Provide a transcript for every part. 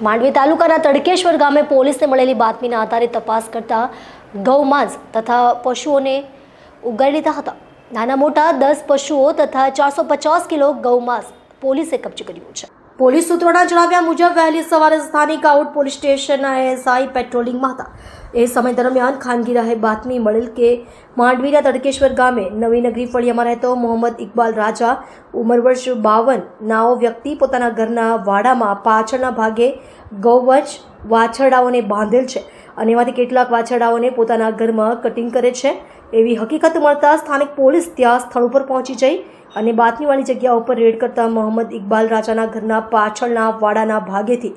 માંડવી તાલુકાના તડકેશ્વર ગામે પોલીસને મળેલી બાતમીના આધારે તપાસ કરતા ગૌમાંસ તથા પશુઓને ઉગાડી લીધા હતા। નાના મોટા 10 પશુઓ તથા 450 કિલો ગૌમાંસ પોલીસે કબજે કર્યું છે। પોલીસ સૂત્રોના જણાવ્યા મુજબ વહેલી સવારે સ્થાનિક આઉટ પોલીસ સ્ટેશનના એએસઆઈ પેટ્રોલિંગમાં હતા। એ સમય દરમિયાન ખાનગી રાહે બાતમી મળેલ કે માંડવીના તડકેશ્વર ગામે નવી નગરી ફળિયામાં રહેતો મોહમ્મદ ઇકબાલ રાજા ઉંમર વર્ષ 52 નાઓ વ્યક્તિ પોતાના ઘરના વાડામાં પાછળના ભાગે ગૌવંશ વાછરડાઓને બાંધેલ છે અને એમાંથી કેટલાક વાછરડાઓને પોતાના ઘરમાં કટિંગ કરે છે એવી હકીકત મળતા સ્થાનિક પોલીસ ત્યાં સ્થળ ઉપર પહોંચી જઈ અને બાતમીવાળી જગ્યા ઉપર રેડ કરતા મોહમ્મદ ઇકબાલ રાજાના ઘરના પાછળના વાડાના ભાગેથી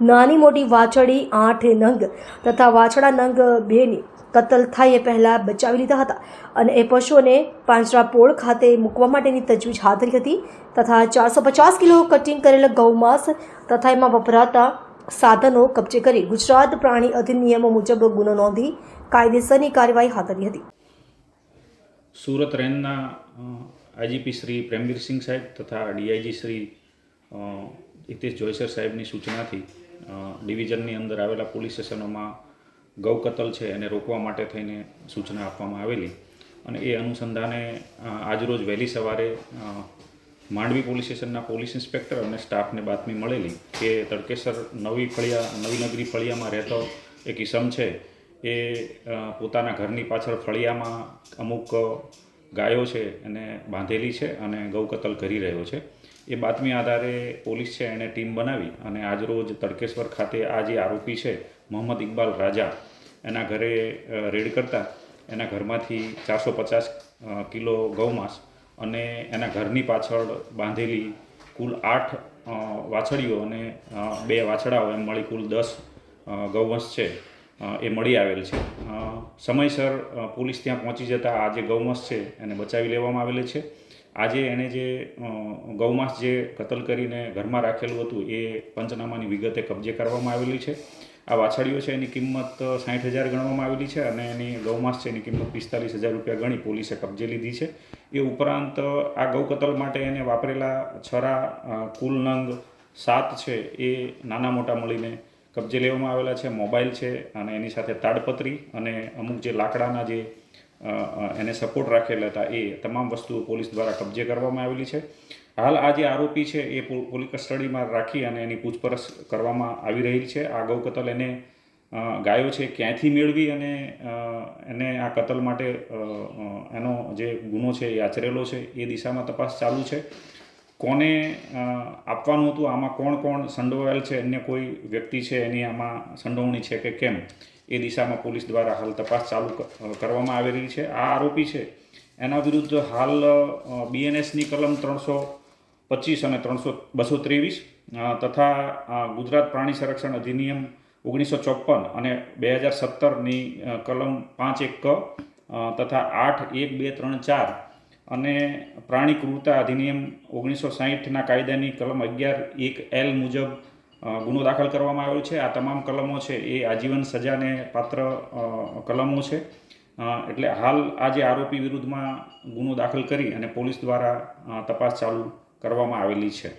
નાની મોટી વાછરડી 8 નંગ તથા વાછરડા નંગ 2ની કતલ થાય એ પહેલાં બચાવી લીધા હતા અને એ પશુઓને પાંજરાપોળ ખાતે મૂકવા માટેની તજવીજ હાથ ધરી હતી તથા 450 કિલો કટિંગ કરેલ ગૌમાંસ તથા એમાં વપરાતા સાધનો કબજે કરી ગુજરાત પ્રાણી અધિનિયમ મુજબ ગુનો નોંધી કાયદેસરની કાર્યવાહી હાથ ધરી હતી। सूरत रेंजना आईजीपी श्री प्रेमवीर सिंह साहेब तथा डीआईजी श्री हितेश जोयसर साहेबनी सूचनाथी डिविजननी अंदर आवेला पोलीस स्टेशनों गौ कतल है एने रोकवा माटे थईने सूचना आपवामां आवेली अने ए अनुसंधाने आजरोज वहेली सवारे मांडवी पोलीस स्टेशनना पोलीस इंस्पेक्टर और स्टाफ ने बातमी मळेली के तड़केसर नवी नगरी फळियामां रहतो एक ईसम है ए पोताना घरनी पाछळ फळियामां अमुक गायो छे एने बांधेली छे अने गौ कतल करी रह्यो छे। ए बातमी आधारे पोलीस छे एने टीम बनावी अने आजरोज तड़केश्वर खाते आ जे आरोपी छे मोहम्मद इकबाल राजा एना घरे रेड करता एना घरमांथी 450 किलो गौमांस अने एना घरनी पाछळ बांधेली कुल 8 वाछड़ीओ अने 2 वाछड़ाओ एम मळी कुल 10 गौवंश छे ए मળી આવેલ છે। સમયસર પોલીસ ત્યાં પહોંચી જતાં આ જે ગૌમાંસ છે એને બચાવી લેવામાં આવેલ છે। આજે એણે જે ગૌમાંસ જે કતલ કરીને ઘરમાં રાખેલું હતું એ પંચનામાની વિગતે કબજે કરવામાં આવેલી છે। આ વાછડીઓ છે એની કિંમત 60,000 ગણવામાં આવેલી છે અને એની ગૌમાંસ છે એની કિંમત 45,000 રૂપિયા ગણી પોલીસે કબજે લીધી છે। એ ઉપરાંત આ ગૌ કતલ માટે એને વાપરેલા છરા કુલ નંગ 7 છે એ નાના મોટા મળીને કબજે લેવામાં આવેલા છે। મોબાઈલ છે અને એની સાથે તાડપત્રી અને અમુક જે લાકડાના જે એને સપોર્ટ રાખેલા હતા એ તમામ વસ્તુઓ પોલીસ દ્વારા કબજે કરવામાં આવેલી છે। હાલ આ જે આરોપી છે એ પોલીસ કસ્ટડીમાં રાખી અને એની પૂછપરછ કરવામાં આવી રહી છે। આ ગૌ કતલ એને ગાયો છે ક્યાંથી મેળવી અને એને આ કતલ માટે એનો જે ગુનો છે એ આચરેલો છે એ દિશામાં તપાસ ચાલુ છે। કોને આપવાનું હતું આમાં કોણ કોણ સંડોવાયેલ છે અન્ય કોઈ વ્યક્તિ છે એની આમાં સંડોવણી છે કે કેમ એ દિશામાં પોલીસ દ્વારા હાલ તપાસ ચાલુ કરવામાં આવી રહી છે। આ આરોપી છે એના વિરુદ્ધ હાલ બીએનએસની કલમ 325 અને 223 તથા ગુજરાત પ્રાણી સંરક્ષણ અધિનિયમ 1954 અને 2017ની કલમ 5(1) તથા 8(1), 2, 3, 4 અને પ્રાણી ક્રૂરતા અધિનિયમ 1960ના કાયદાની કલમ 11(1)L મુજબ ગુનો દાખલ કરવામાં આવ્યો છે। આ તમામ કલમો છે એ આજીવન સજાને પાત્ર કલમો છે। એટલે હાલ આ જે આરોપી વિરુદ્ધમાં ગુનો દાખલ કરી અને પોલીસ દ્વારા તપાસ ચાલુ કરવામાં આવેલી છે।